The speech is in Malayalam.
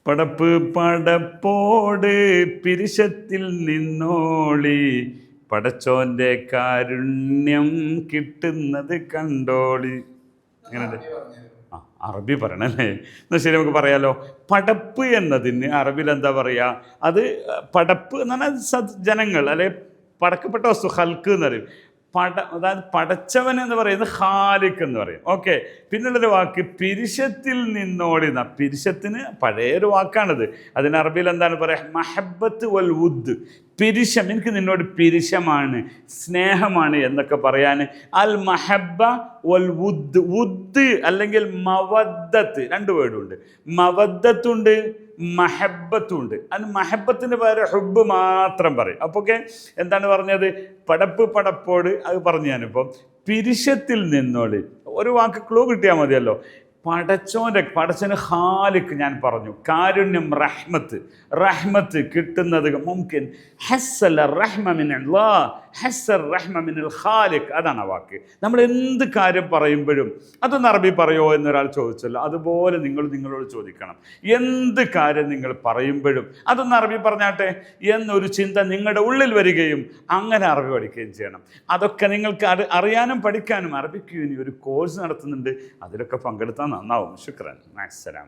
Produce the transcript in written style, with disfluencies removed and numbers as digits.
പടപ്പ് പടപ്പോട് പിരിശത്തിൽ നിന്നോളി, പടച്ചോന്റെ കാരുണ്യം കിട്ടുന്നത് കണ്ടോളി. അങ്ങനെ അറബി പറയണല്ലേ? എന്നാൽ ശരി, നമുക്ക് പറയാലോ. പടപ്പ് എന്നതിന് അറബിയിൽ എന്താ പറയുക? അത് പടപ്പ് എന്ന് പറഞ്ഞാൽ ജനങ്ങൾ, അല്ലെ പടക്കപ്പെട്ട വസ്തു, ഹൽക്ക് എന്ന് പറയും. അതായത് പടച്ചവൻ എന്ന് പറയുന്നത് ഖാലിഖ് എന്ന് പറയും. ഓക്കെ. പിന്നുള്ളൊരു വാക്ക് പിരിശത്തിൽ നിന്നോളി. പിരിശത്തിന് പഴയൊരു വാക്കാണിത്. അതിന് അറബിയിൽ എന്താണ് പറയുക? മഹബത്ത് വൽ വുദ്. പിരിശം, എനിക്ക് നിന്നോട് പിരിശമാണ്, സ്നേഹമാണ് എന്നൊക്കെ പറയാൻ അൽ മഹബ വൽ വുദ്. വുദ് അല്ലെങ്കിൽ മവദ്ദത്ത്, രണ്ട് വേർഡുണ്ട്. മവദ്ദത്തുണ്ട്, മഹബത്തുണ്ട്. അത് മഹബത്തിന് പകരം ഹുബ് മാത്രം പറയും. അപ്പോൾ ഓക്കെ, എന്താണ് പറഞ്ഞത്? പടപ്പ് പടപ്പോട്, അത് പറഞ്ഞു ഞാനിപ്പം. പിരിശത്തിൽ നിന്നോളി, ഒരു വാക്ക് ക്ലൂ കിട്ടിയാൽ മതിയല്ലോ. പടച്ചോന് ഖാലിഖ് ഞാൻ പറഞ്ഞു, കാരുണ്യം, റഹ്മത്ത് കിട്ടുന്നത് മുംകിൻ. ഹസ്സൽ റഹ്മ മിൻ അല്ലാഹ്, ഹസ്സൽ റഹ്മ മിനൽ ഖാലിഖ്. അതാണ് ആ വാക്ക്. നമ്മൾ എന്ത് കാര്യം പറയുമ്പോഴും അതൊന്ന് അറബി പറയോ എന്നൊരാൾ ചോദിച്ചല്ലോ, അതുപോലെ നിങ്ങൾ നിങ്ങളോട് ചോദിക്കണം. എന്ത് കാര്യം നിങ്ങൾ പറയുമ്പോഴും അതൊന്ന് അറബി പറഞ്ഞാട്ടെ എന്നൊരു ചിന്ത നിങ്ങളുടെ ഉള്ളിൽ വരികയും അങ്ങനെ അറബി പഠിക്കുകയും ചെയ്യണം. അതൊക്കെ നിങ്ങൾക്ക് അറിയാനും പഠിക്കാനും അറബിക്ക് ഇനി ഒരു കോഴ്സ് നടത്തുന്നുണ്ട്, അതിലൊക്കെ പങ്കെടുത്താൽ നന്നാവും. ശുക്രൻ. അസ്സലാം.